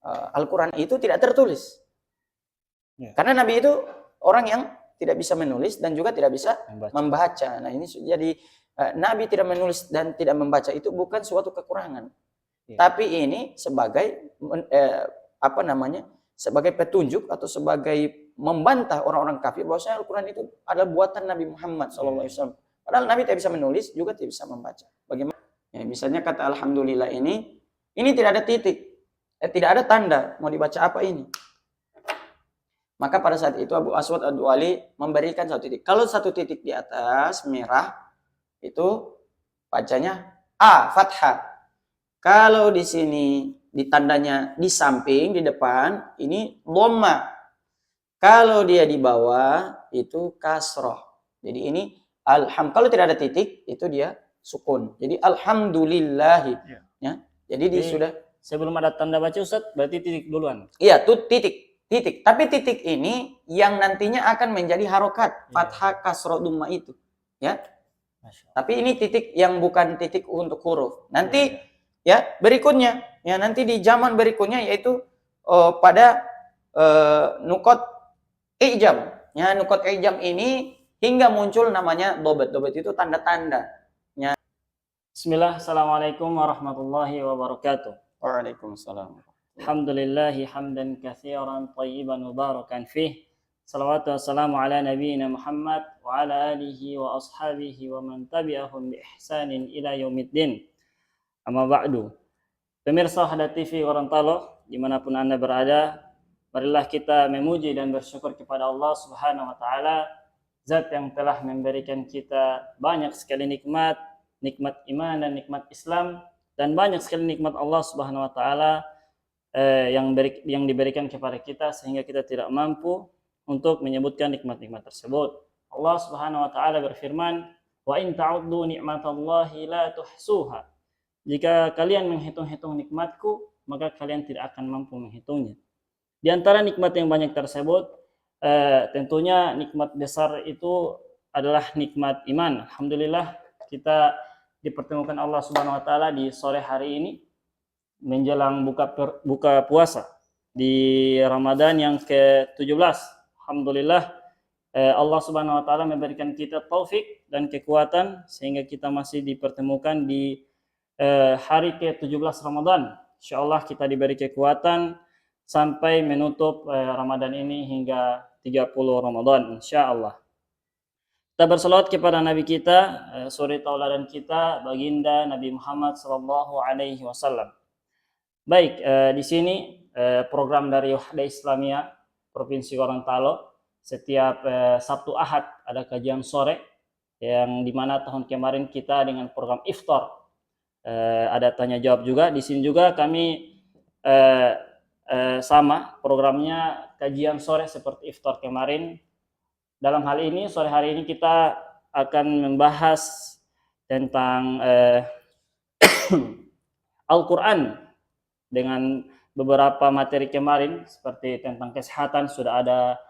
Al-Quran itu tidak tertulis. Karena Nabi itu orang yang tidak bisa menulis dan juga tidak bisa membaca. Nah ini jadi Nabi tidak menulis dan tidak membaca itu bukan suatu kekurangan. Tapi ini sebagai sebagai petunjuk atau sebagai membantah orang-orang kafir bahwasanya Al-Quran itu adalah buatan Nabi Muhammad SAW. Padahal Nabi tidak bisa menulis juga tidak bisa membaca. Bagaimana? Ya, misalnya kata Alhamdulillah ini tidak ada titik. Tidak ada tanda mau dibaca apa ini. Maka pada saat itu Abu Aswad Ad-Du'ali memberikan satu titik. Kalau satu titik di atas merah itu bacanya A, fathah. Kalau di sini di tandanya di samping, di depan, ini dhamma. Kalau dia di bawah itu kasroh. Jadi ini kalau tidak ada titik itu dia sukun. Jadi alhamdulillahi. Ya. Jadi sudah sebelum ada tanda baca Ustaz, berarti titik duluan. Iya, tuh titik. Tapi titik ini yang nantinya akan menjadi harokat fathah kasroh dhamma itu. Ya. Tapi ini titik yang bukan titik untuk huruf. Nanti ya berikutnya, ya nanti di zaman berikutnya yaitu pada nukot ijam. Ya, nukot ijam ini hingga muncul namanya dobet. Dobet itu tanda-tanda. Ya. Bismillah, assalamualaikum warahmatullahi wabarakatuh. Waalaikumsalam. Alhamdulillahi hamdan katsiran tayyiban mubarakan fih. Salawatu wassalamu ala nabiyyina Muhammad wa ala alihi wa ashabihi wa man tabi'ahum bi ihsanin ila yaumiddin. Amma ba'du. Pemirsa Hadat TV Gorontalo, dimanapun Anda berada, marilah kita memuji dan bersyukur kepada Allah Subhanahu wa taala, zat yang telah memberikan kita banyak sekali nikmat iman dan nikmat Islam, dan banyak sekali nikmat Allah Subhanahu wa taala yang diberikan kepada kita sehingga kita tidak mampu untuk menyebutkan nikmat-nikmat tersebut. Allah Subhanahu wa taala berfirman, "Wa in ta'uddu ni'matallahi la tuhsuha." Jika kalian menghitung-hitung nikmatku, maka kalian tidak akan mampu menghitungnya. Di antara nikmat yang banyak tersebut, tentunya nikmat besar itu adalah nikmat iman. Alhamdulillah kita dipertemukan Allah Subhanahu wa taala di sore hari ini menjelang buka puasa di Ramadan yang ke-17. Alhamdulillah Allah Subhanahu wa taala memberikan kita taufik dan kekuatan sehingga kita masih dipertemukan di hari ke-17 Ramadan. Insyaallah kita diberi kekuatan sampai menutup Ramadan ini hingga 30 Ramadan insyaallah. Kita berselawat kepada Nabi kita, suri tauladan kita, baginda Nabi Muhammad sallallahu alaihi wasallam. Baik, di sini program dari Wahda Islamiyah Provinsi Gorontalo setiap Sabtu Ahad ada kajian sore yang dimana tahun kemarin kita dengan program iftar ada tanya jawab juga. Di sini juga kami sama programnya kajian sore seperti iftar kemarin. Dalam hal ini sore hari ini kita akan membahas tentang Al-Quran dengan beberapa materi kemarin seperti tentang kesehatan sudah ada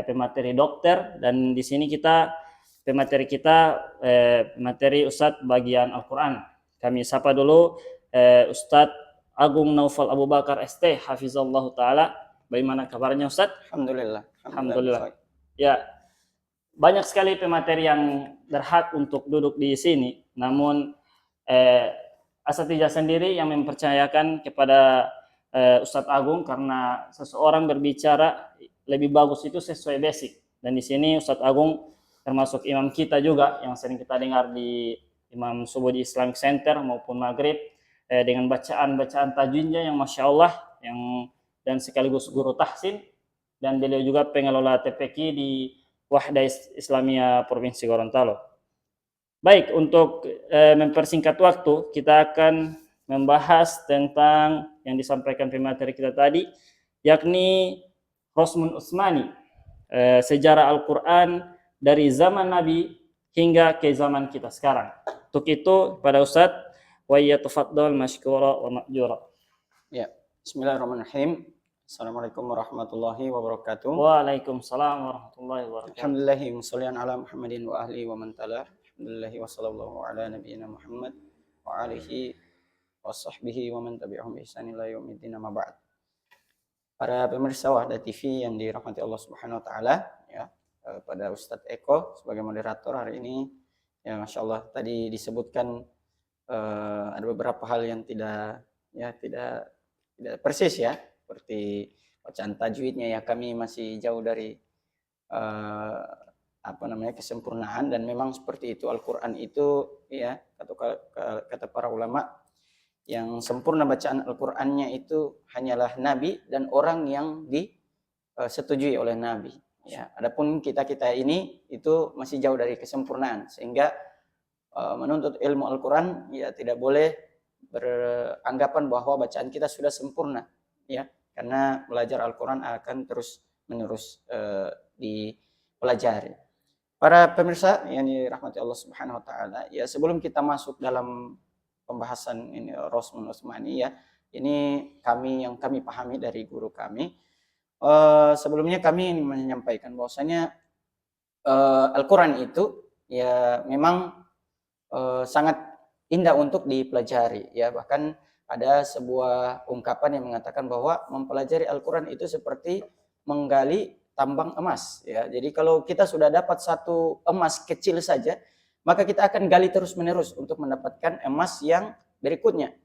pemateri dokter, dan di sini pemateri Ustadz bagian Al-Quran. Kami sapa dulu Ustadz Agung Naufal Abu Bakar ST Hafizallahu Ta'ala. Bagaimana kabarnya Ustadz? Alhamdulillah. Ya, banyak sekali pemateri yang berhak untuk duduk di sini, namun Asatidjah sendiri yang mempercayakan kepada Ustadz Agung karena seseorang berbicara lebih bagus itu sesuai basic. Dan di sini Ustadz Agung termasuk imam kita juga yang sering kita dengar di Imam Subuh di Islamic Center maupun Maghrib dengan bacaan-bacaan tajwidnya yang Masya Allah dan sekaligus guru tahsin, dan beliau juga pengelola TPQ di Wahda Islamiyah Provinsi Gorontalo. Baik, untuk mempersingkat waktu, kita akan membahas tentang yang disampaikan pemateri kita tadi, yakni Rosmun Utsmani, sejarah Al-Quran dari zaman Nabi hingga ke zaman kita sekarang. Untuk itu, pada Ustadz, wa yatafaddal mashkura wa ma'jura. Ya, bismillahirrahmanirrahim. Assalamualaikum warahmatullahi wabarakatuh. Waalaikumsalam warahmatullahi wabarakatuh. Alhamdulillahi mushollian ala Muhammadin wa ahli wa man talah. Alhamdulillahi wa sallallahu ala nabiyyina Muhammad wa alihi wa sahbihi wa man tabi'ahum bi ihsan ila yaumiddin, amma ba'd. para pemirsa Wahda TV yang dirahmati Allah Subhanahu wa taala, ya. Pada Ustadz Eko sebagai moderator hari ini, ya Masya Allah tadi disebutkan ada beberapa hal yang tidak persis ya, seperti bacaan tajwidnya ya, kami masih jauh dari kesempurnaan, dan memang seperti itu. Al-Qur'an itu ya, kata para ulama, yang sempurna bacaan Al-Qur'annya itu hanyalah nabi dan orang yang disetujui oleh nabi, ya. Adapun kita ini itu masih jauh dari kesempurnaan, sehingga menuntut ilmu Al-Qur'an ya tidak boleh beranggapan bahwa bacaan kita sudah sempurna, ya, karena belajar Al-Qur'an akan terus menerus dipelajari. Para pemirsa yang dirahmati Allah Subhanahu wa taala, ya sebelum kita masuk dalam pembahasan ini Rosmun Utsmani, ya, ini yang kami pahami dari guru kami. Sebelumnya kami menyampaikan bahwasanya Al-Qur'an itu ya memang sangat indah untuk dipelajari, ya. Bahkan ada sebuah ungkapan yang mengatakan bahwa mempelajari Al-Qur'an itu seperti menggali tambang emas, ya. Jadi kalau kita sudah dapat satu emas kecil saja, maka kita akan gali terus-menerus untuk mendapatkan emas yang berikutnya,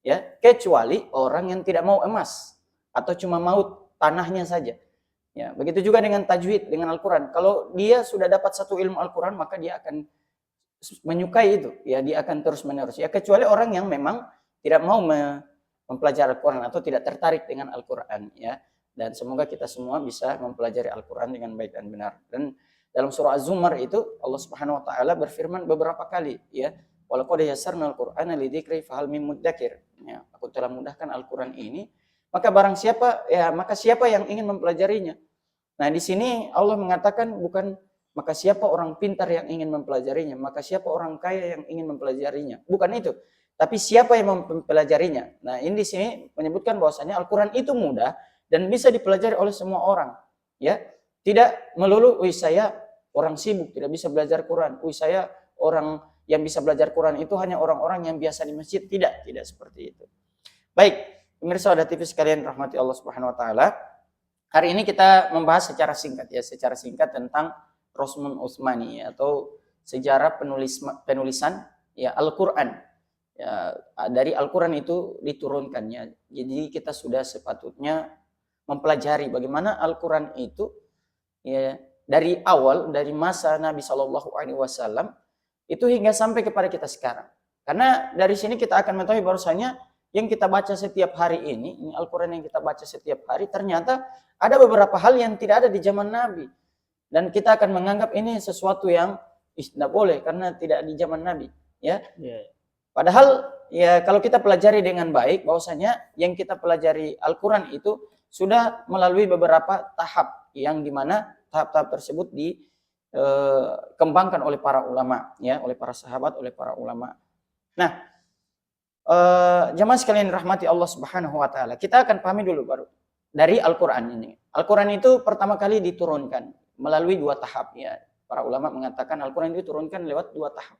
ya. Kecuali orang yang tidak mau emas atau cuma mau tanahnya saja. Ya, begitu juga dengan tajwid, dengan Al-Qur'an. Kalau dia sudah dapat satu ilmu Al-Qur'an, maka dia akan menyukai itu, ya, dia akan terus-menerus. Ya, kecuali orang yang memang tidak mau mempelajari Al-Qur'an atau tidak tertarik dengan Al-Qur'an, ya. Dan semoga kita semua bisa mempelajari Al-Qur'an dengan baik dan benar. Dan dalam surah Az-Zumar itu Allah Subhanahu wa taala berfirman beberapa kali, ya, walaqad yassarnal Qur'ana lidzikri fahal mim mudzakir. Ya, aku telah mudahkan Al-Qur'an ini, maka siapa yang ingin mempelajarinya. Nah, di sini Allah mengatakan bukan maka siapa orang pintar yang ingin mempelajarinya, maka siapa orang kaya yang ingin mempelajarinya. Bukan itu. Tapi siapa yang mempelajarinya. Nah, ini di sini menyebutkan bahwasanya Al-Qur'an itu mudah dan bisa dipelajari oleh semua orang, ya. Tidak melulu saya orang sibuk tidak bisa belajar Quran, saya orang yang bisa belajar Quran itu hanya orang-orang yang biasa di masjid. Tidak seperti itu. Baik, pemirsa Wahda TV sekalian rahmati Allah Subhanahu wa taala. Hari ini kita membahas secara singkat tentang Rosmun Utsmani, atau sejarah penulisan ya Al-Qur'an. Ya, dari Al-Qur'an itu diturunkannya. Jadi kita sudah sepatutnya mempelajari bagaimana Al-Qur'an itu ya dari awal, dari masa Nabi Shallallahu alaihi wasallam itu hingga sampai kepada kita sekarang. Karena dari sini kita akan mengetahui bahwasanya yang kita baca setiap hari ini Al-Qur'an yang kita baca setiap hari, ternyata ada beberapa hal yang tidak ada di zaman Nabi. Dan kita akan menganggap ini sesuatu yang tidak boleh karena tidak di zaman Nabi, ya. Padahal ya kalau kita pelajari dengan baik bahwasanya yang kita pelajari Al-Qur'an itu sudah melalui beberapa tahap, yang dimana tahap-tahap tersebut dikembangkan oleh para ulama, ya, oleh para sahabat, oleh para ulama. Nah, jamaah sekalian rahmati Allah Subhanahu wa taala, kita akan pahami dulu baru dari Al-Qur'an ini. Al-Qur'an itu pertama kali diturunkan melalui dua tahap, ya. Para ulama mengatakan Al-Qur'an itu diturunkan lewat dua tahap.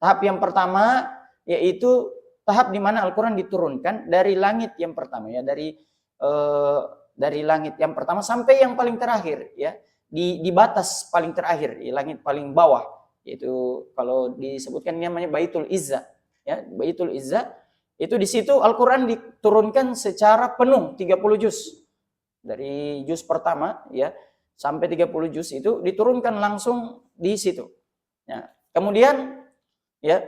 Tahap yang pertama yaitu tahap di mana Al-Qur'an diturunkan dari langit yang pertama, ya, dari langit yang pertama sampai yang paling terakhir, ya, di batas paling terakhir, di langit paling bawah, yaitu kalau disebutkan namanya Baitul Izzah, ya. Baitul Izzah itu di situ Al-Qur'an diturunkan secara penuh 30 juz. Dari juz pertama, ya, sampai 30 juz itu diturunkan langsung di situ. Ya. Kemudian ya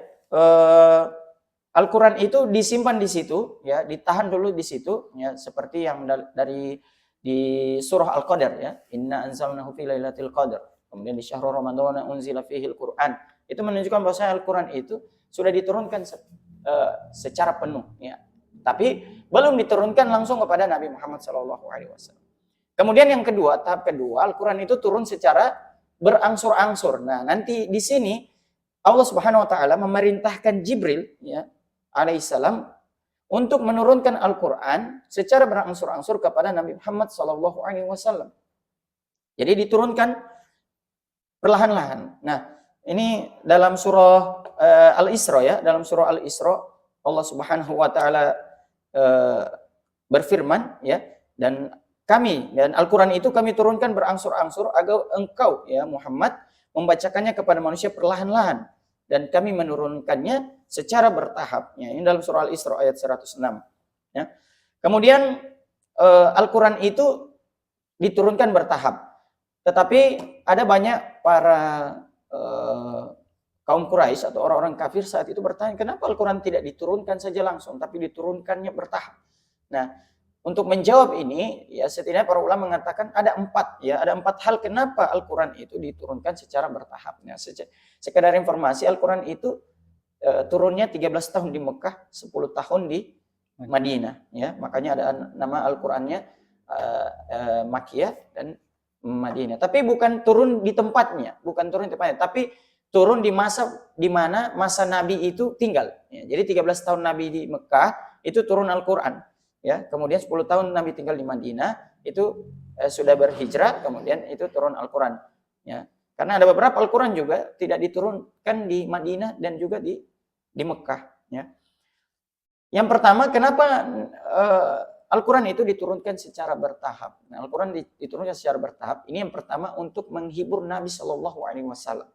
Al-Qur'an itu disimpan di situ, ya, ditahan dulu di situ, ya, seperti yang di surah Al-Qadar, ya, inna anzalnahu fi lailatul qadar. Kemudian di syahrul ramadhan unzila fihil Qur'an. Itu menunjukkan bahwa Al-Qur'an itu sudah diturunkan secara penuh, ya. Tapi belum diturunkan langsung kepada Nabi Muhammad SAW. Kemudian yang kedua, tahap kedua, Al-Qur'an itu turun secara berangsur-angsur. Nah, nanti di sini Allah Subhanahu wa taala memerintahkan Jibril, ya, alaihissalam untuk menurunkan Al-Qur'an secara berangsur-angsur kepada Nabi Muhammad SAW. Jadi diturunkan perlahan-lahan. Nah, ini dalam surah Al-Isra, ya, dalam surah Al-Isra Allah Subhanahu wa taala berfirman, ya, dan kami dan Al-Quran itu kami turunkan berangsur-angsur agar engkau ya Muhammad membacakannya kepada manusia perlahan-lahan dan kami menurunkannya secara bertahap. Ya, ini dalam surah Al-Isra ayat 106. Ya. Kemudian Al-Quran itu diturunkan bertahap. Tetapi ada banyak para kaum Quraisy atau orang-orang kafir saat itu bertanya, kenapa Al-Quran tidak diturunkan saja langsung, tapi diturunkannya bertahap. Nah, untuk menjawab ini, ya setidaknya para ulama mengatakan ada empat hal kenapa Al-Quran itu diturunkan secara bertahap. Nah, sekedar informasi, Al-Quran itu turunnya 13 tahun di Mekah, 10 tahun di Madinah. Ya, makanya ada nama Al-Qurannya Makkiyah dan Madinah. Tapi bukan turun di tempatnya, tapi turun di masa di mana masa Nabi itu tinggal. Ya, jadi 13 tahun Nabi di Mekah itu turun Al-Quran. Ya, kemudian 10 tahun Nabi tinggal di Madinah, itu sudah berhijrah, kemudian itu turun Al-Quran. Ya, karena ada beberapa Al-Quran juga tidak diturunkan di Madinah dan juga di Mekah. Ya. Yang pertama, kenapa Al-Quran itu diturunkan secara bertahap? Nah, Al-Quran diturunkan secara bertahap. Ini yang pertama untuk menghibur Nabi Shallallahu Alaihi Wasallam.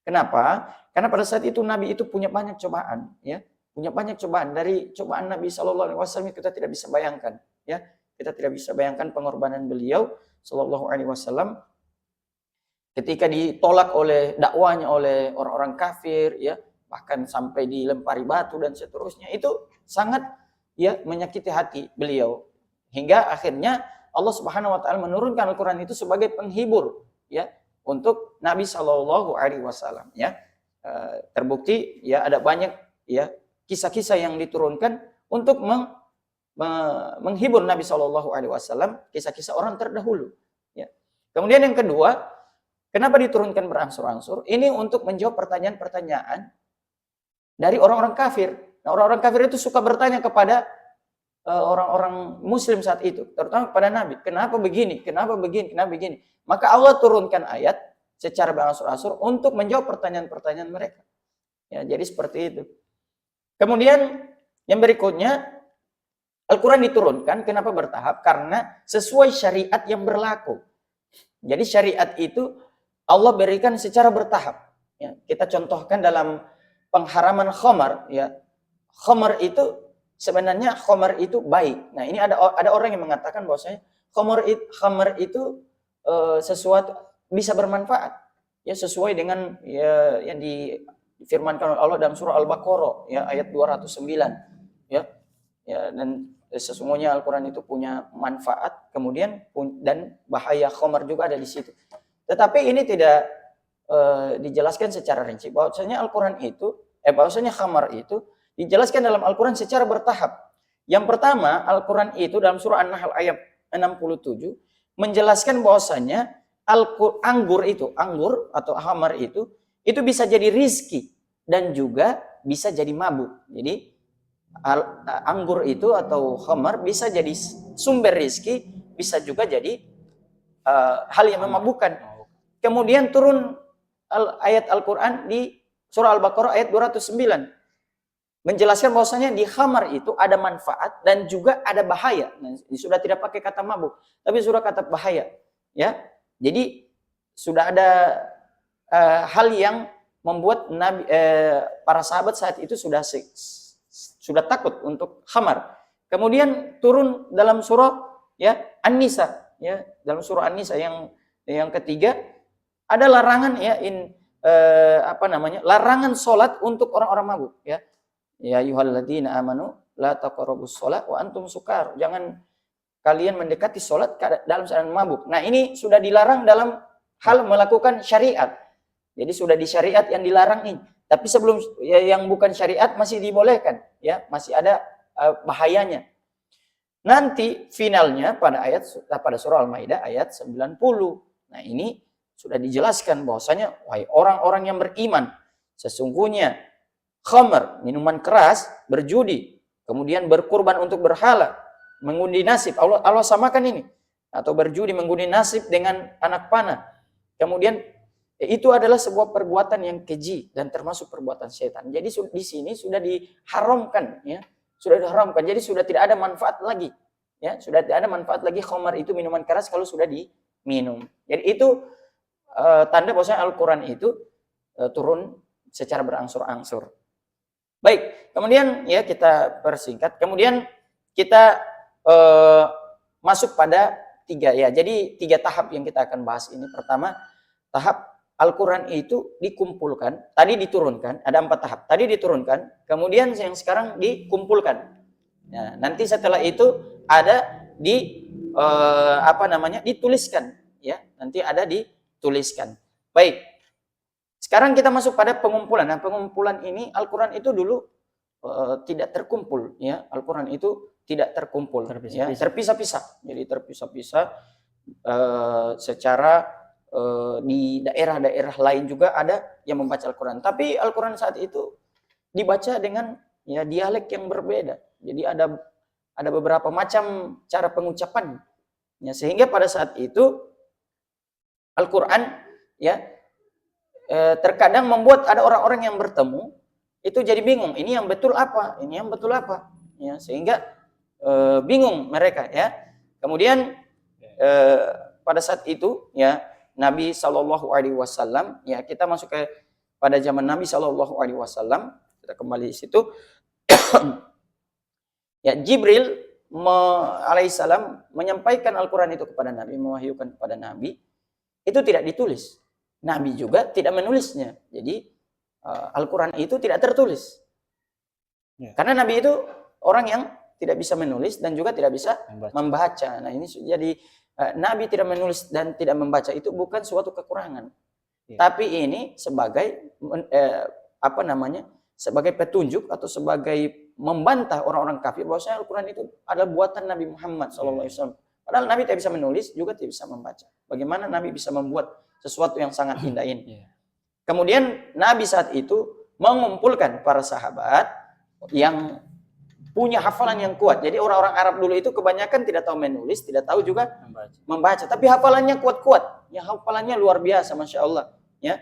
Kenapa? Karena pada saat itu Nabi itu punya banyak cobaan, ya. Punya banyak cobaan. Dari cobaan Nabi Shallallahu Alaihi Wasallam kita tidak bisa bayangkan, ya. Kita tidak bisa bayangkan pengorbanan beliau Shallallahu Alaihi Wasallam ketika ditolak oleh dakwanya oleh orang-orang kafir, ya, bahkan sampai dilempari batu dan seterusnya. Itu sangat ya menyakiti hati beliau. Hingga akhirnya Allah Subhanahu Wa Taala menurunkan Al-Quran itu sebagai penghibur, ya, untuk Nabi Shallallahu Alaihi Wasallam. Ya, terbukti ya ada banyak ya kisah-kisah yang diturunkan untuk menghibur Nabi Shallallahu Alaihi Wasallam, kisah-kisah orang terdahulu. Ya. Kemudian yang kedua, kenapa diturunkan berangsur-angsur? Ini untuk menjawab pertanyaan-pertanyaan dari orang-orang kafir. Nah, orang-orang kafir itu suka bertanya kepada orang-orang Muslim saat itu, terutama kepada Nabi. Kenapa begini? Kenapa begini? Kenapa begini? Maka Allah turunkan ayat secara berangsur-angsur untuk menjawab pertanyaan-pertanyaan mereka. Ya, jadi seperti itu. Kemudian yang berikutnya, Al-Quran diturunkan, kenapa bertahap? Karena sesuai syariat yang berlaku. Jadi syariat itu Allah berikan secara bertahap. Ya, kita contohkan dalam pengharaman khamar. Ya, khamar itu sebenarnya khamar itu baik. Nah, ini ada orang yang mengatakan bahwasanya khamar itu sesuatu bisa bermanfaat. Ya, sesuai dengan ya, yang difirmankan oleh Allah dalam surah Al-Baqarah ya ayat 209 ya dan sesungguhnya Al-Quran itu punya manfaat kemudian dan bahaya khamar juga ada di situ. Tetapi ini tidak dijelaskan secara rinci bahwasanya Al-Quran itu bahwasanya khamar itu dijelaskan dalam Al-Quran secara bertahap. Yang pertama, Al-Quran itu dalam surah An-Nahl ayat 67 menjelaskan bahwasanya anggur atau khamar itu bisa jadi rizki dan juga bisa jadi mabuk. Jadi anggur itu atau khamar bisa jadi sumber rizki, bisa juga jadi hal yang memabukkan. Kemudian turun ayat Al-Quran di surah Al-Baqarah ayat 209 menjelaskan bahwasanya di khamar itu ada manfaat dan juga ada bahaya. Nah, sudah tidak pakai kata mabuk, tapi sudah kata bahaya. Ya, jadi sudah ada hal yang membuat para sahabat saat itu sudah takut untuk khamar. Kemudian turun dalam surah ya An-Nisa ya, dalam surah An-Nisa yang ketiga ada larangan ya larangan salat untuk orang-orang mabuk ya. Ya ayyuhalladzina amanu la taqrabus shalah wa antum sukar. Jangan kalian mendekati salat dalam keadaan mabuk. Nah, ini sudah dilarang dalam hal melakukan syariat. Jadi sudah di syariat yang dilarang ini. Tapi sebelum yang bukan syariat masih dibolehkan, ya, masih ada bahayanya. Nanti finalnya pada surah Al-Maidah ayat 90. Nah, ini sudah dijelaskan bahwasanya wahai orang-orang yang beriman, sesungguhnya khamar, minuman keras, berjudi, kemudian berkurban untuk berhala, mengundi nasib. Allah samakan ini. Atau berjudi mengundi nasib dengan anak panah. Kemudian itu adalah sebuah perbuatan yang keji dan termasuk perbuatan setan. Jadi di sini sudah diharamkan ya. Sudah diharamkan. Jadi sudah tidak ada manfaat lagi Ya, sudah tidak ada manfaat lagi khamar itu minuman keras kalau sudah diminum. Jadi itu tanda bahwasanya Al-Qur'an itu turun secara berangsur-angsur. Baik, kemudian ya kita persingkat. Kemudian kita masuk pada tiga ya. Jadi tiga tahap yang kita akan bahas ini. Pertama, tahap Al-Quran itu dikumpulkan, tadi diturunkan, ada 4 tahap. Tadi diturunkan, kemudian yang sekarang dikumpulkan. Nah, nanti setelah itu ada dituliskan, ya. Nanti ada dituliskan. Baik. Sekarang kita masuk pada pengumpulan. Nah, pengumpulan ini Al-Quran itu dulu tidak terkumpul, ya. Al-Quran itu tidak terkumpul, terpisah-pisah. Jadi terpisah-pisah secara di daerah-daerah lain juga ada yang membaca Al-Quran. Tapi Al-Quran saat itu dibaca dengan ya dialek yang berbeda. Jadi ada beberapa macam cara pengucapan. Ya, sehingga pada saat itu Al-Quran ya terkadang membuat ada orang-orang yang bertemu itu jadi bingung. Ini yang betul apa? Ini yang betul apa? Ya, sehingga bingung mereka ya. Kemudian pada saat itu ya Nabi Shallallahu Alaihi Wasallam, ya kita masuk pada zaman Nabi Shallallahu Alaihi Wasallam, kita kembali di situ. Ya Jibril alaihissalam menyampaikan Al-Quran itu kepada Nabi, mewahyukan kepada Nabi, itu tidak ditulis. Nabi juga tidak menulisnya. Jadi Al-Quran itu tidak tertulis. Ya. Karena Nabi itu orang yang tidak bisa menulis dan juga tidak bisa membaca. Nah ini jadi Nabi tidak menulis dan tidak membaca itu bukan suatu kekurangan, ya. Tapi ini sebagai sebagai petunjuk atau sebagai membantah orang-orang kafir bahwasanya Al-Quran itu adalah buatan Nabi Muhammad SAW. Padahal Nabi tidak bisa menulis juga tidak bisa membaca. Bagaimana Nabi bisa membuat sesuatu yang sangat indah ini? Kemudian Nabi saat itu mengumpulkan para sahabat yang punya hafalan yang kuat. Jadi orang-orang Arab dulu itu kebanyakan tidak tahu menulis, tidak tahu juga membaca. Tapi hafalannya kuat-kuat. Ya, hafalannya luar biasa, Masya Allah. Ya.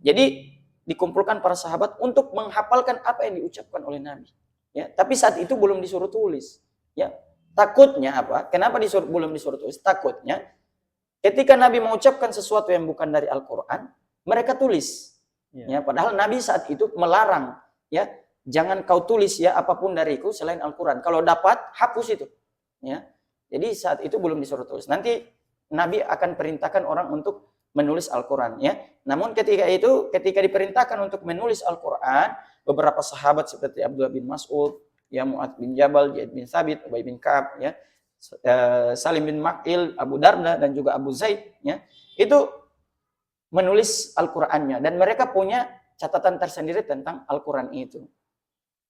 Jadi dikumpulkan para sahabat untuk menghafalkan apa yang diucapkan oleh Nabi. Ya. Tapi saat itu belum disuruh tulis. Ya. Takutnya apa? Kenapa belum disuruh tulis? Takutnya ketika Nabi mengucapkan sesuatu yang bukan dari Al-Quran, mereka tulis. Ya. Padahal Nabi saat itu melarang. Ya. Jangan kau tulis ya apapun dariku selain Al-Quran. Kalau dapat, hapus itu. Ya. Jadi saat itu belum disuruh tulis. Nanti Nabi akan perintahkan orang untuk menulis Al-Quran. Ya. Namun ketika diperintahkan untuk menulis Al-Quran, beberapa sahabat seperti Abdullah bin Mas'ud, ya, Mu'adz bin Jabal, Zaid bin Thabit, Ubay bin Ka'ab, ya, Salim bin Maqil, Abu Darda, dan juga Abu Zaid, ya, itu menulis Al-Qurannya. Dan mereka punya catatan tersendiri tentang Al-Quran itu.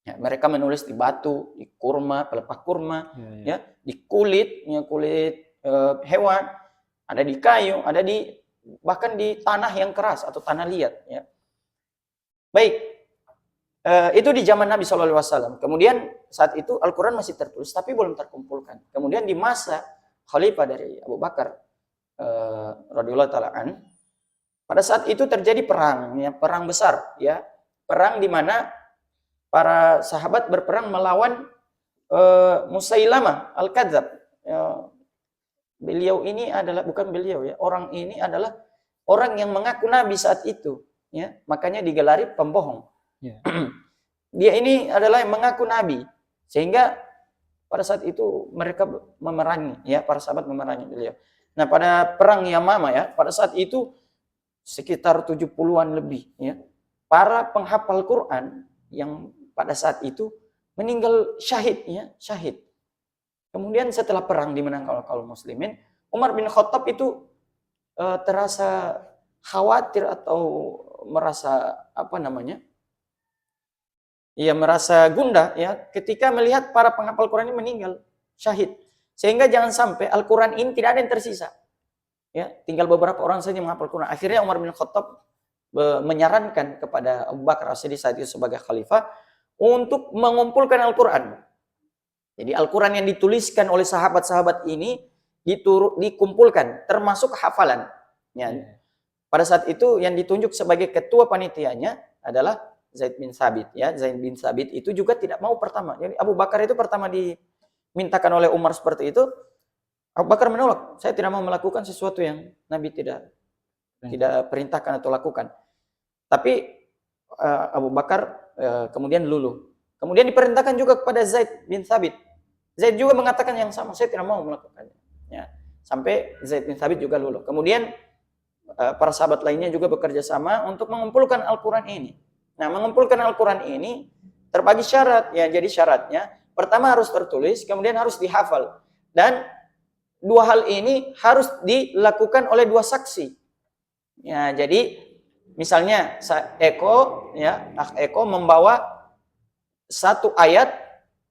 Ya, mereka menulis di batu, di kurma, pelepah kurma, ya, di kulit, ya, kulit hewan, ada di kayu, ada bahkan di tanah yang keras atau tanah liat. Ya. Baik, itu di zaman Nabi SAW. Kemudian saat itu Al-Quran masih tertulis, tapi belum terkumpulkan. Kemudian di masa Khalifah dari Abu Bakar, radhiyallahu ta'ala an, pada saat itu terjadi perang, ya, perang besar, ya, perang di mana para sahabat berperang melawan Musailamah Al-Kadzab. Beliau ini adalah, bukan beliau ya, orang ini adalah orang yang mengaku Nabi saat itu. Ya, makanya digelari pembohong. Yeah. Dia ini adalah yang mengaku Nabi. Sehingga pada saat itu mereka memerangi, ya, para sahabat memerangi beliau. Nah pada perang Yamama ya, pada saat itu sekitar 70-an lebih. Ya, para penghafal Quran yang pada saat itu meninggal syahid, ya, syahid. Kemudian setelah perang dimenangkan oleh kaum muslimin, Umar bin Khattab itu terasa khawatir atau merasa merasa gundah ya ketika melihat para penghafal Quran ini meninggal syahid. Sehingga jangan sampai Al-Quran ini tidak ada yang tersisa. Ya, tinggal beberapa orang saja yang menghafal Quran. Akhirnya Umar bin Khattab menyarankan kepada Abu Bakar As-Siddiq saat itu sebagai khalifah untuk mengumpulkan Al-Quran. Jadi Al-Quran yang dituliskan oleh sahabat-sahabat ini dikumpulkan, termasuk hafalan. Ya. Pada saat itu yang ditunjuk sebagai ketua panitianya adalah Zaid bin Thabit. Ya, Zaid bin Thabit itu juga tidak mau pertama. Jadi Abu Bakar itu pertama dimintakan oleh Umar seperti itu, Abu Bakar menolak. Saya tidak mau melakukan sesuatu yang Nabi tidak perintahkan atau lakukan. Tapi Abu Bakar kemudian luluh. Kemudian diperintahkan juga kepada Zaid bin Thabit. Zaid juga mengatakan yang sama, saya tidak mau melakukannya. Ya. Sampai Zaid bin Thabit juga luluh. Kemudian para sahabat lainnya juga bekerja sama untuk mengumpulkan Al-Quran ini. Nah, mengumpulkan Al-Quran ini terbagi syarat. Ya, jadi syaratnya pertama harus tertulis, kemudian harus dihafal. Dan dua hal ini harus dilakukan oleh dua saksi. Ya, jadi misalnya Eko membawa satu ayat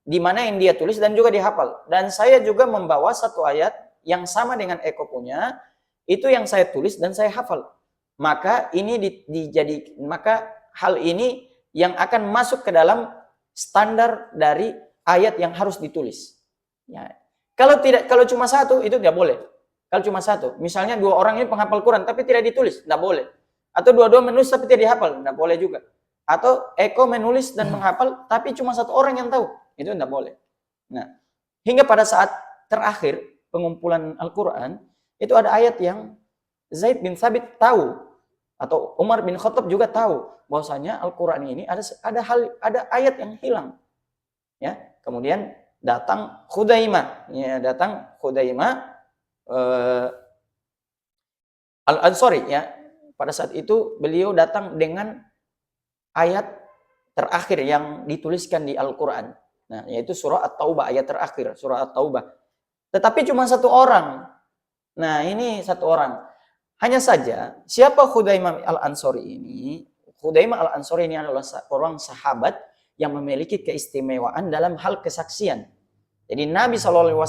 di mana yang dia tulis dan juga dihafal. Dan saya juga membawa satu ayat yang sama dengan Eko punya, itu yang saya tulis dan saya hafal. Maka ini maka hal ini yang akan masuk ke dalam standar dari ayat yang harus ditulis. Ya. Kalau cuma satu itu tidak boleh. Kalau cuma satu, misalnya dua orang ini penghafal Quran tapi tidak ditulis, tidak boleh. Atau dua-dua menulis tapi tidak dihafal, tidak boleh juga. Atau Eko menulis dan menghafal tapi cuma satu orang yang tahu, itu tidak boleh. Nah, hingga pada saat terakhir pengumpulan Al-Quran, itu ada ayat yang Zaid bin Thabit tahu, atau Umar bin Khattab juga tahu, bahwasanya Al-Quran ini ada ayat yang hilang. Ya, kemudian datang Khudaimah, Al-Ansari, ya. Pada saat itu beliau datang dengan ayat terakhir yang dituliskan di Al-Quran. Nah, yaitu surah At-Taubah, ayat terakhir, surah At-Taubah. Tetapi cuma satu orang. Nah, ini satu orang. Hanya saja, siapa Khudaimah Al-Ansari ini? Khudaimah Al-Ansari ini adalah orang sahabat yang memiliki keistimewaan dalam hal kesaksian. Jadi Nabi SAW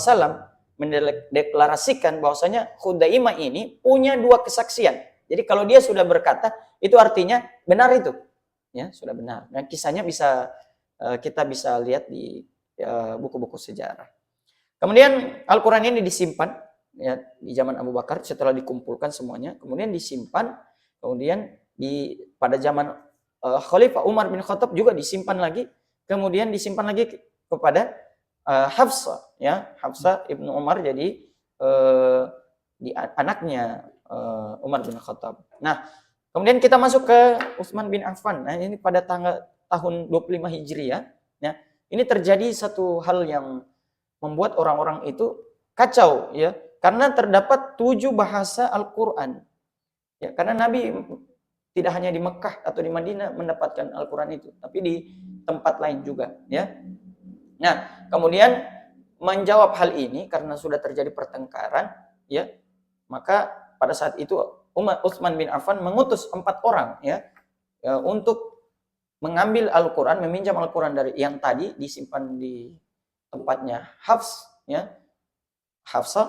mendeklarasikan bahwasanya Khudaimah ini punya dua kesaksian. Jadi kalau dia sudah berkata, itu artinya benar itu. Ya, sudah benar. Dan kisahnya kita bisa lihat di buku-buku sejarah. Kemudian Al-Quran ini disimpan ya, di zaman Abu Bakar setelah dikumpulkan semuanya, kemudian disimpan, kemudian pada zaman Khalifah Umar bin Khattab juga disimpan lagi, kemudian disimpan lagi kepada Hafsah, ya, Hafsah ibnu Umar, jadi anaknya Umar bin Khattab. Nah, kemudian kita masuk ke Utsman bin Affan. Nah, ini pada tahun 25 Hijriah, ya. Ini terjadi satu hal yang membuat orang-orang itu kacau, ya, karena terdapat 7 bahasa Al-Quran. Ya, karena Nabi tidak hanya di Mekah atau di Madinah mendapatkan Al-Quran itu, tapi di tempat lain juga, ya. Nah, kemudian menjawab hal ini karena sudah terjadi pertengkaran, ya, maka pada saat itu Utsman bin Affan mengutus 4 orang, ya, untuk mengambil Al-Quran, meminjam Al-Quran dari yang tadi disimpan di tempatnya Hafsah,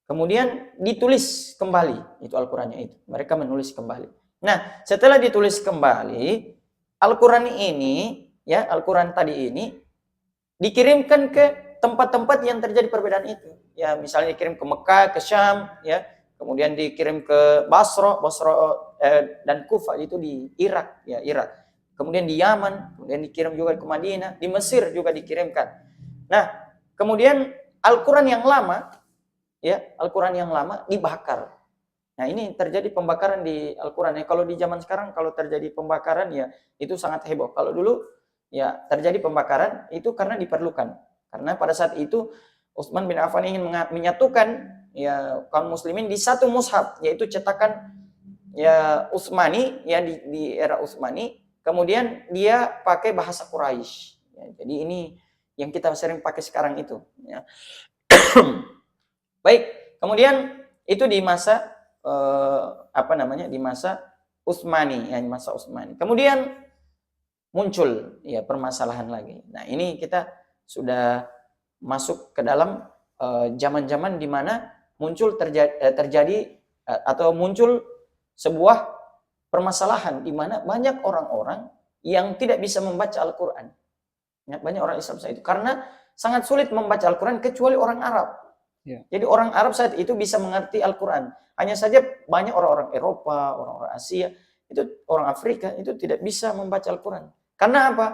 kemudian ditulis kembali itu Al-Qurannya itu. Mereka menulis kembali. Nah, setelah ditulis kembali, Al-Quran ini, ya, Al-Quran tadi ini dikirimkan ke tempat-tempat yang terjadi perbedaan itu. Ya, misalnya dikirim ke Mekah, ke Syam, ya, kemudian dikirim ke Basra dan Kufah, itu di Irak, ya, Irak. Kemudian di Yaman, kemudian dikirim juga ke Madinah, di Mesir juga dikirimkan. Nah, kemudian Al-Quran yang lama, ya, Al-Quran yang lama dibakar. Nah, ini terjadi pembakaran di Al-Quran. Ya, kalau di zaman sekarang kalau terjadi pembakaran, ya, itu sangat heboh. Kalau dulu, ya, terjadi pembakaran itu karena diperlukan. Karena pada saat itu Utsman bin Affan ingin menyatukan, ya, kaum muslimin di satu mushaf, yaitu cetakan, ya, Utsmani, ya, di era Utsmani. Kemudian dia pakai bahasa Quraisy. Ya, jadi ini yang kita sering pakai sekarang itu, ya. Baik, kemudian itu di masa di masa Utsmani, ya, masa Utsmani. Kemudian muncul, ya, permasalahan lagi. Nah, ini kita sudah masuk ke dalam zaman-zaman di mana terjadi atau muncul sebuah permasalahan di mana banyak orang-orang yang tidak bisa membaca Al-Quran. Ya, banyak orang Islam saat itu karena sangat sulit membaca Al-Quran kecuali orang Arab. Ya. Jadi orang Arab saat itu bisa mengerti Al-Quran. Hanya saja banyak orang-orang Eropa, orang-orang Asia, itu orang Afrika itu tidak bisa membaca Al-Quran. Karena apa?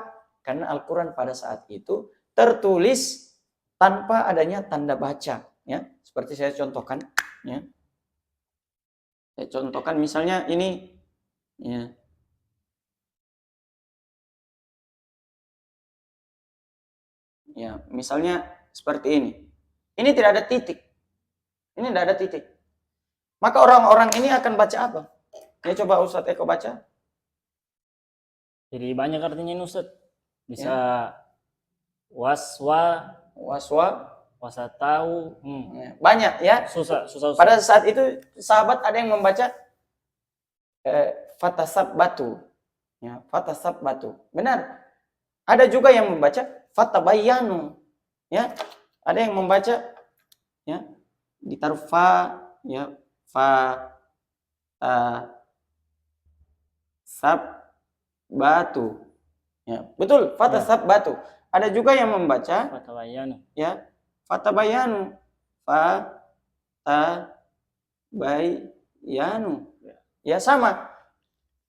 Karena Al-Quran pada saat itu tertulis tanpa adanya tanda baca, ya. Seperti saya contohkan, ya. Saya contohkan misalnya ini, ya. Ya, misalnya seperti ini. Ini tidak ada titik. Ini tidak ada titik. Maka orang-orang ini akan baca apa? Ya, coba Ustadz Eko baca. Jadi banyak artinya ini Ustaz. Bisa Ya. waswa, wasa tahu. Ya, banyak ya. Susah Ustaz. Pada saat itu sahabat ada yang membaca fatasab batu. Ya, fatasab batu. Benar. Ada juga yang membaca fatabayanu. Ya. Ada yang membaca ya ditaruh fa, ya, fa sab batu. Ya, betul, fatasab batu. Ada juga yang membaca Fatabayanu. ya fatabayanu, fa ta bayanu. Ya sama.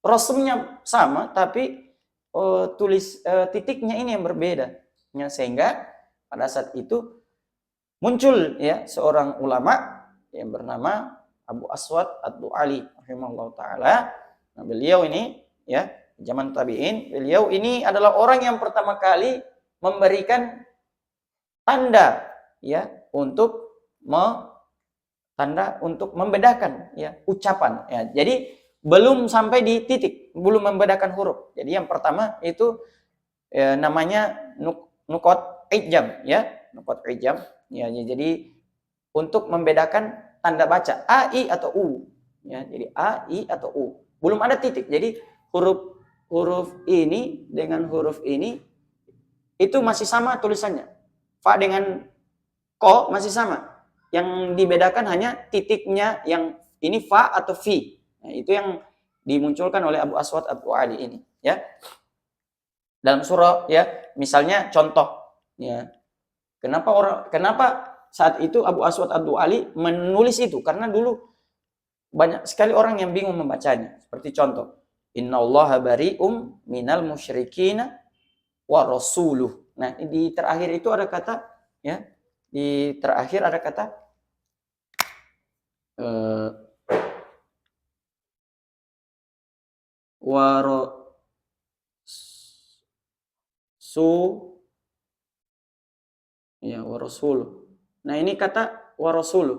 Rasmnya sama tapi titiknya ini yang berbeda. Ya, sehingga pada saat itu muncul ya seorang ulama yang bernama Abu Aswad Ad-Du'ali rahimahullah taala. Nah, beliau ini ya zaman tabi'in, beliau ini adalah orang yang pertama kali memberikan tanda ya untuk membedakan ya ucapan ya. Jadi belum sampai di titik, belum membedakan huruf. Jadi yang pertama itu namanya nukot ijam ya, nukot ijam ya. Jadi untuk membedakan tanda baca a, i atau u ya. Jadi a, i atau u. Belum ada titik. Jadi huruf ini dengan huruf ini itu masih sama tulisannya. Fa dengan ko masih sama. Yang dibedakan hanya titiknya, yang ini fa atau fi. Nah, itu yang dimunculkan oleh Abu Aswad Ad-Du'ali ini, ya. Dalam surah ya, misalnya contoh ya. Kenapa saat itu Abu Aswad Ad-Du'ali menulis itu? Karena dulu banyak sekali orang yang bingung membacanya. Seperti contoh, innallaha bari'um minal musyrikina wa rasuluh. Nah, di terakhir itu ada kata ya, di terakhir ada kata warasuluh. Nah, ini kata warasuluh.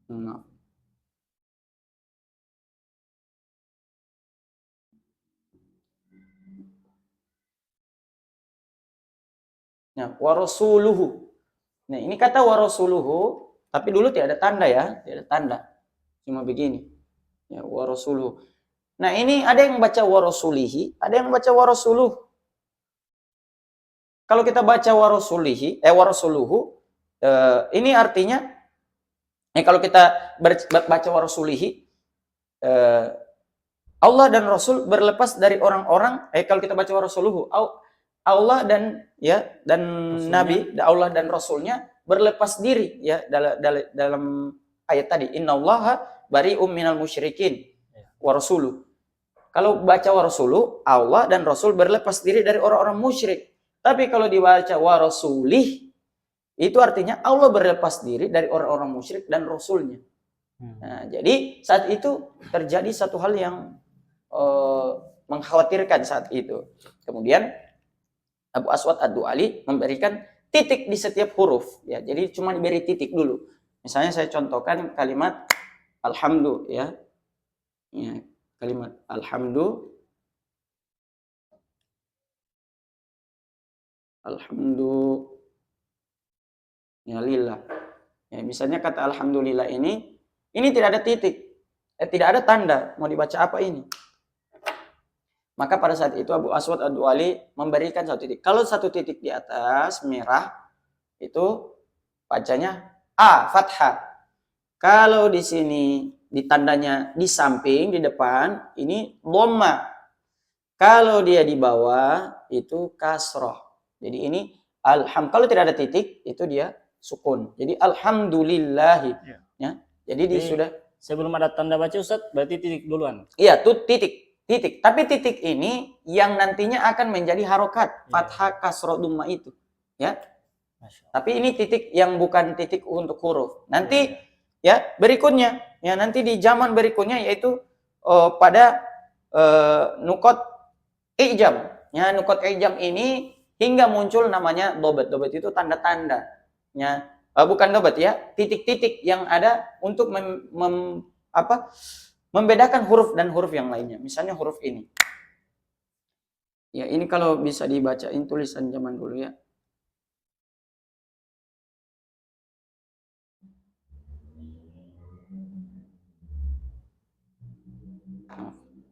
Nah. Nah, warasuluhu. Nah, ini kata warasuluhu, tapi dulu tidak ada tanda ya, tidak ada tanda. Cuma begini. Ya, warasuluhu. Nah, ini ada yang baca warasulihi, ada yang baca warasuluh. Kalau kita baca warasulihi, warasuluhu, ini artinya kalau kita baca warasulihi, Allah dan Rasul berlepas dari orang-orang. Kalau kita baca warasuluhu, Allah dan Rasulnya. Nabi, Allah dan Rasulnya berlepas diri ya dalam ayat tadi, innallaha bari'um minal musyrikin wa rasuluh. Kalau baca wa rasuluh, Allah dan Rasul berlepas diri dari orang-orang musyrik. Tapi kalau dibaca wa rasulih, itu artinya Allah berlepas diri dari orang-orang musyrik dan Rasulnya. Nah, jadi saat itu terjadi satu hal yang mengkhawatirkan saat itu. Kemudian Abu Aswad Ad-Du'ali memberikan titik di setiap huruf ya. Jadi cuma diberi titik dulu. Misalnya saya contohkan kalimat alhamdu ya. Ya, kalimat alhamdu ya lillah. Ya, misalnya kata alhamdulillah ini tidak ada titik. Tidak ada tanda mau dibaca apa ini. Maka pada saat itu Abu Aswad Ad-Du'ali memberikan satu titik. Kalau satu titik di atas merah itu bacanya A, fathah. Kalau di sini di tandanya di samping, di depan, ini dhamma. Kalau dia di bawah itu kasroh. Jadi ini kalau tidak ada titik itu dia sukun. Jadi alhamdulillahi. Ya. Jadi sudah sebelum ada tanda baca Ustaz, berarti titik duluan. Iya, tuh titik. Tapi titik ini yang nantinya akan menjadi harokat, fathah, kasroh, dhamma itu. Ya. Masya Allah. Tapi ini titik yang bukan titik untuk huruf. Nanti ya berikutnya, ya nanti di zaman berikutnya yaitu pada nukot ijam. Ya, nukot ijam ini hingga muncul namanya dobat. Dobat itu tanda-tanda. Ya, bukan dobat ya, titik-titik yang ada untuk membedakan huruf dan huruf yang lainnya. Misalnya huruf ini. Ya, ini kalau bisa dibacain tulisan zaman dulu ya.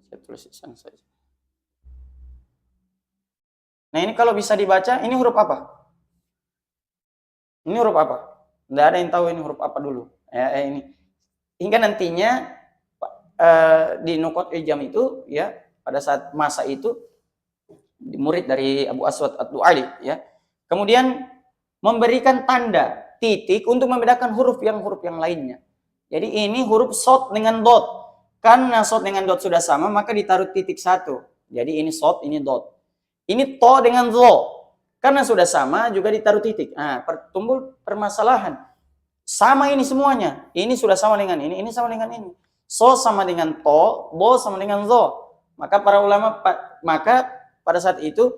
Saya tulis iseng saja. Nah, ini kalau bisa dibaca, ini huruf apa? Ini huruf apa? Tidak ada yang tahu ini huruf apa dulu. Ini. Hingga nantinya di nukot ijam itu, ya, pada saat masa itu, murid dari Abu Aswad Ad-Du'ali, ya, kemudian memberikan tanda titik untuk membedakan huruf yang lainnya. Jadi ini huruf sod dengan dot. Karena sod dengan dot sudah sama, maka ditaruh titik satu. Jadi ini sod, ini dot. Ini to dengan zo. Karena sudah sama, juga ditaruh titik. Nah, tumbuh permasalahan. Sama ini semuanya. Ini sudah sama dengan ini sama dengan ini. So sama dengan to, bo sama dengan zo. Maka para ulama, pada saat itu,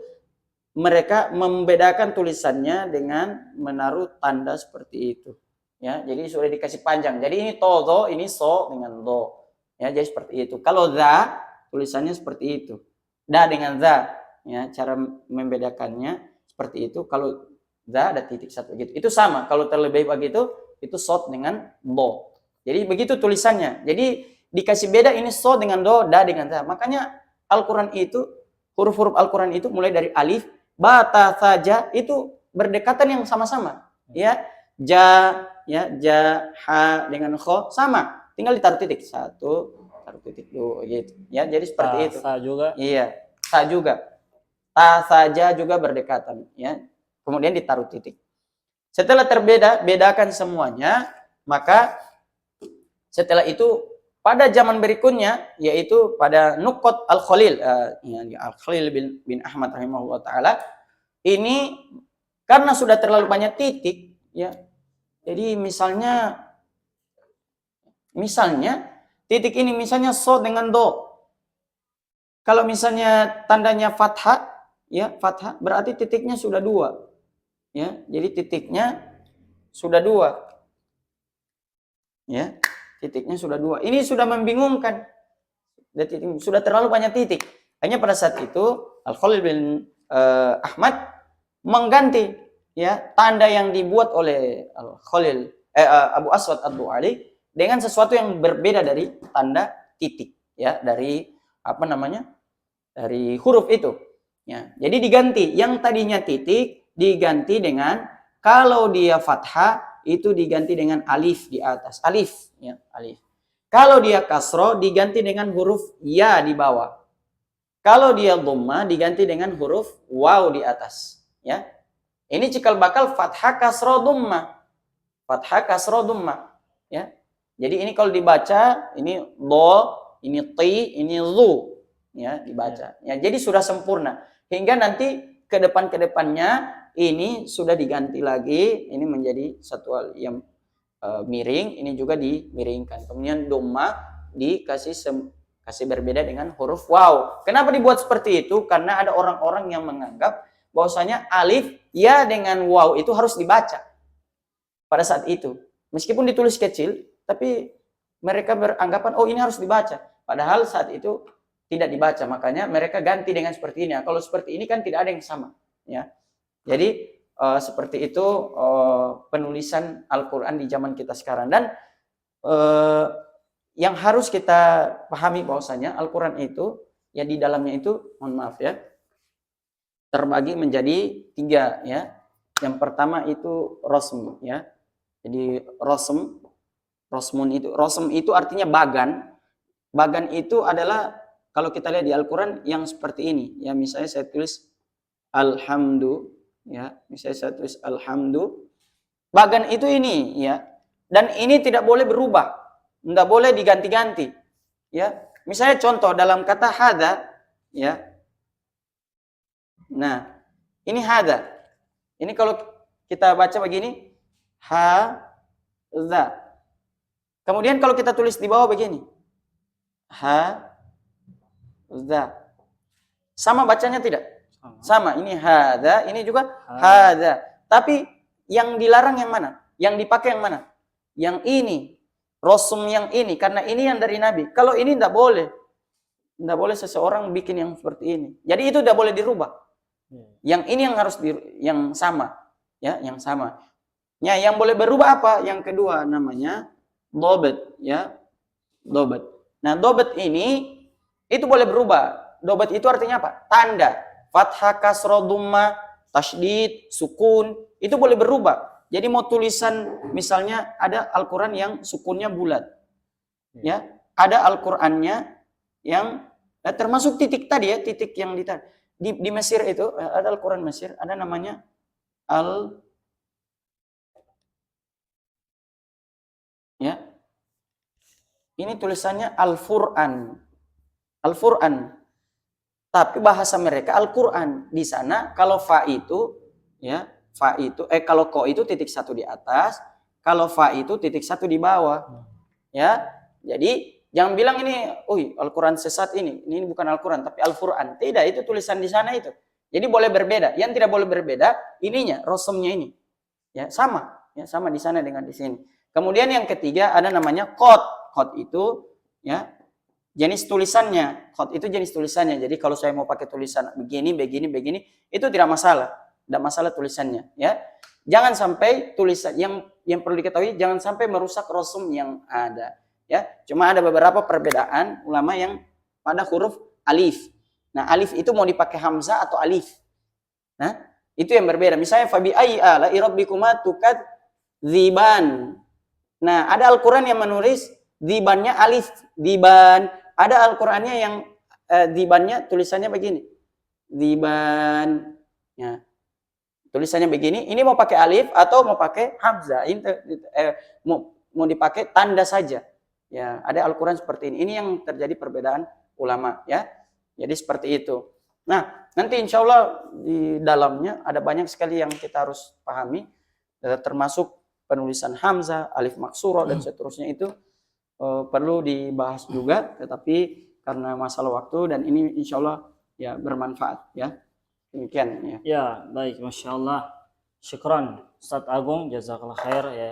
mereka membedakan tulisannya dengan menaruh tanda seperti itu. Ya, jadi sudah dikasih panjang. Jadi ini to, zo, ini so dengan do. Ya, jadi seperti itu. Kalau za, tulisannya seperti itu. Da dengan za. Ya, cara membedakannya seperti itu. Kalau za ada titik satu gitu. Itu sama. Kalau terlebih begitu, itu sod dengan do. Jadi begitu tulisannya. Jadi dikasih beda ini so dengan do, da dengan za. Makanya Al-Quran itu, huruf-huruf Al-Quran itu mulai dari alif, ba, ta, tha, ja, itu berdekatan yang sama-sama. Ya, ja, ya, ja, ha dengan kho sama. Tinggal ditaruh titik. Satu, taruh titik dua gitu. Ya, jadi seperti itu. Sa juga. Iya, sa juga. Ta saja juga berdekatan, ya. Kemudian ditaruh titik. Setelah bedakan semuanya, maka setelah itu pada zaman berikutnya, yaitu pada Nukot Al-Khalil, Al-Khalil bin Ahmad rahimahullah ta'ala, ini karena sudah terlalu banyak titik, ya. Jadi misalnya titik ini misalnya so dengan do. Kalau misalnya tandanya fathah, ya, fathah berarti titiknya sudah dua. Ya, jadi titiknya sudah dua. Ya, titiknya sudah dua. Ini sudah membingungkan. Sudah terlalu banyak titik. Hanya pada saat itu Al-Khalil bin Ahmad mengganti, ya, tanda yang dibuat oleh Al-Khalil Abu Aswad Ad-Du'ali dengan sesuatu yang berbeda dari tanda titik, ya, dari apa namanya? Dari huruf itu. Ya, jadi diganti. Yang tadinya titik diganti dengan, kalau dia fathah itu diganti dengan alif di atas. Alif, ya, alif. Kalau dia kasro diganti dengan huruf ya di bawah. Kalau dia dhamma diganti dengan huruf waw di atas. Ya, ini cikal bakal fathah kasro dhamma. Fathah kasro dhamma. Ya, jadi ini kalau dibaca ini do, ini ti, ini lu. Ya, dibaca. Ya, jadi sudah sempurna. Hingga nanti ke depannya ini sudah diganti lagi, ini menjadi satu hal yang miring, ini juga dimiringkan. Kemudian dhamma kasih berbeda dengan huruf waw. Kenapa dibuat seperti itu? Karena ada orang-orang yang menganggap bahwasanya alif ya dengan waw itu harus dibaca pada saat itu. Meskipun ditulis kecil, tapi mereka beranggapan oh ini harus dibaca. Padahal saat itu tidak dibaca, makanya mereka ganti dengan seperti ini. Kalau seperti ini kan tidak ada yang sama, ya. Jadi seperti itu penulisan Al-Quran di zaman kita sekarang. Dan yang harus kita pahami bahwasanya Al-Quran itu, ya, di dalamnya itu, mohon maaf ya, terbagi menjadi 3, ya. Yang pertama itu rosm, ya. Jadi rosm itu artinya bagan. Bagan itu adalah, kalau kita lihat di Al-Quran yang seperti ini, ya, misalnya saya tulis alhamdu, ya, misalnya saya tulis alhamdu, bagan itu ini, ya, dan ini tidak boleh berubah, tidak boleh diganti-ganti, ya. Misalnya contoh dalam kata hada, ya, nah ini hada, Ini kalau kita baca begini, hadza. Kemudian kalau kita tulis di bawah begini, hadza. Sama bacanya tidak? Sama. Ini hadza, ini juga hadza. Tapi yang dilarang yang mana? Yang dipakai yang mana? Yang ini. Rasul yang ini, karena ini yang dari Nabi. Kalau ini tidak boleh. Tidak boleh seseorang bikin yang seperti ini. Jadi itu tidak boleh dirubah. Yang ini yang harus yang sama. Ya, yang sama. Ya, yang boleh berubah apa? Yang kedua namanya dobat, ya. Dobat. Nah, dobat ini itu boleh berubah. Dobat itu artinya apa? Tanda. Fathah, kasroh, dhamma, tasydid, sukun, itu boleh berubah. Jadi mau tulisan misalnya ada Al-Qur'an yang sukunnya bulat. Ya, ada Al-Qur'annya yang termasuk titik tadi ya, titik yang di Mesir itu ada Al-Qur'an Mesir, ada namanya ya. Ini tulisannya Al-Fur'an. Al-Fur'an. Tapi bahasa mereka Al-Qur'an. Di sana kalau fa itu ya, fa itu kalau ko itu titik satu di atas, kalau fa itu titik satu di bawah. Ya. Jadi jangan bilang ini, Al-Qur'an sesat ini bukan Al-Qur'an tapi Al-Fur'an. Tidak, itu tulisan di sana itu. Jadi boleh berbeda. Yang tidak boleh berbeda ininya, rasmnya ini. Ya, sama. Ya, sama di sana dengan di sini. Kemudian yang ketiga ada namanya qad. Qad itu ya jenis tulisannya. Qad itu jenis tulisannya. Jadi kalau saya mau pakai tulisan begini, itu tidak masalah. Tidak masalah tulisannya, ya. Jangan sampai tulisan yang perlu diketahui, jangan sampai merusak rasm yang ada, ya. Cuma ada beberapa perbedaan ulama yang pada huruf alif. Nah, alif itu mau dipakai hamzah atau alif. Nah, itu yang berbeda. Misalnya fabi ayyi ala'i rabbikuma tukadziban. Nah, ada Al-Qur'an yang menulis dzibannya alif, dziban. Ada Al-Qur'annya yang dzibannya tulisannya begini. Dziban. Ya. Tulisannya begini, ini mau pakai alif atau mau pakai hamzah, mau dipakai tanda saja. Ya, ada Al-Qur'an seperti ini. Ini yang terjadi perbedaan ulama, ya. Jadi seperti itu. Nah, nanti insya Allah di dalamnya ada banyak sekali yang kita harus pahami, termasuk penulisan hamzah, alif maksurah dan seterusnya itu perlu dibahas juga, tetapi karena masalah waktu dan ini insya Allah ya bermanfaat, ya. Demikian ya. Ya, baik, Masya Allah. Syukran Ustaz Agung, jazakallah khair ya.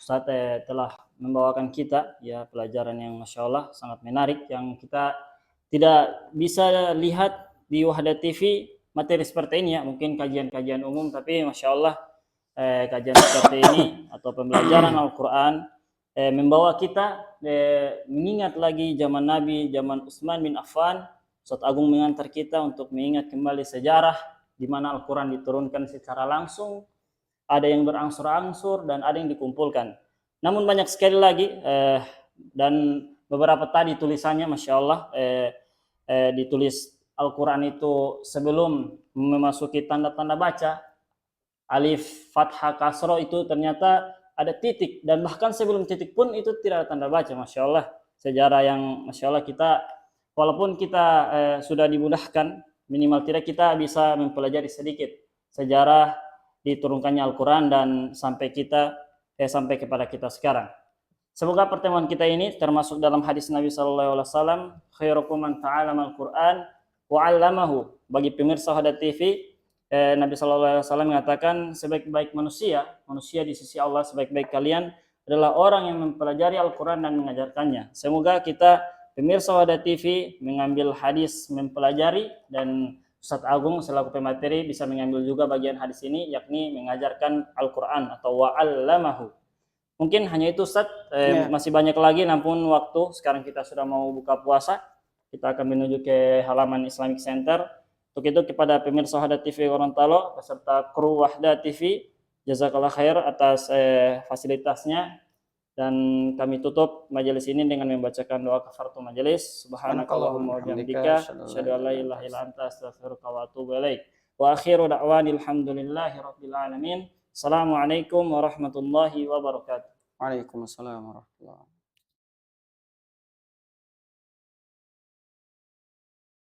Ustaz telah membawakan kita ya pelajaran yang Masya Allah sangat menarik yang kita tidak bisa lihat di Wahda TV materi seperti ini ya. Mungkin kajian-kajian umum, tapi Masya Allah kajian seperti ini atau pembelajaran Al-Quran membawa kita mengingat lagi zaman Nabi, zaman Utsman bin Affan. Ustaz Agung mengantar kita untuk mengingat kembali sejarah di mana Al-Quran diturunkan secara langsung, ada yang berangsur-angsur dan ada yang dikumpulkan. Namun banyak sekali lagi dan beberapa tadi tulisannya Masya Allah ditulis Al-Quran itu sebelum memasuki tanda-tanda baca, alif, fathah, kasroh itu ternyata ada titik dan bahkan sebelum titik pun itu tidak ada tanda baca. Masya Allah, sejarah yang Masya Allah kita walaupun kita sudah dimudahkan, minimal tidak kita bisa mempelajari sedikit sejarah diturunkannya Al-Quran dan sampai kepada kita sekarang. Semoga pertemuan kita ini termasuk dalam hadis Nabi SAW, khairukum man ta'allama Al-Quran wa 'allamahu. Bagi pemirsa Wahda TV, Nabi SAW mengatakan sebaik-baik manusia di sisi Allah, sebaik-baik kalian adalah orang yang mempelajari Al-Quran dan mengajarkannya. Semoga kita pemirsa Wahda TV mengambil hadis mempelajari dan Ustaz Agung selaku pemateri bisa mengambil juga bagian hadis ini yakni mengajarkan Al-Quran atau wa'allamahu. Mungkin hanya itu Ustaz, masih banyak lagi namun waktu sekarang kita sudah mau buka puasa. Kita akan menuju ke halaman Islamic Center. Untuk itu kepada pemirsa Wahda TV Gorontalo beserta kru Wahda TV, jazakallah khair atas fasilitasnya. Dan kami tutup majelis ini dengan membacakan doa kafaratul majelis. Subhanakallahumma wa bihamdika asyhadu an la ilaha illa anta astaghfiruka wa atubu ilaik. Wa akhiru da'wani alhamdulillahi rabbil alamin. Assalamualaikum warahmatullahi wabarakatuh. Waalaikumsalam warahmatullahi wabarakatuh.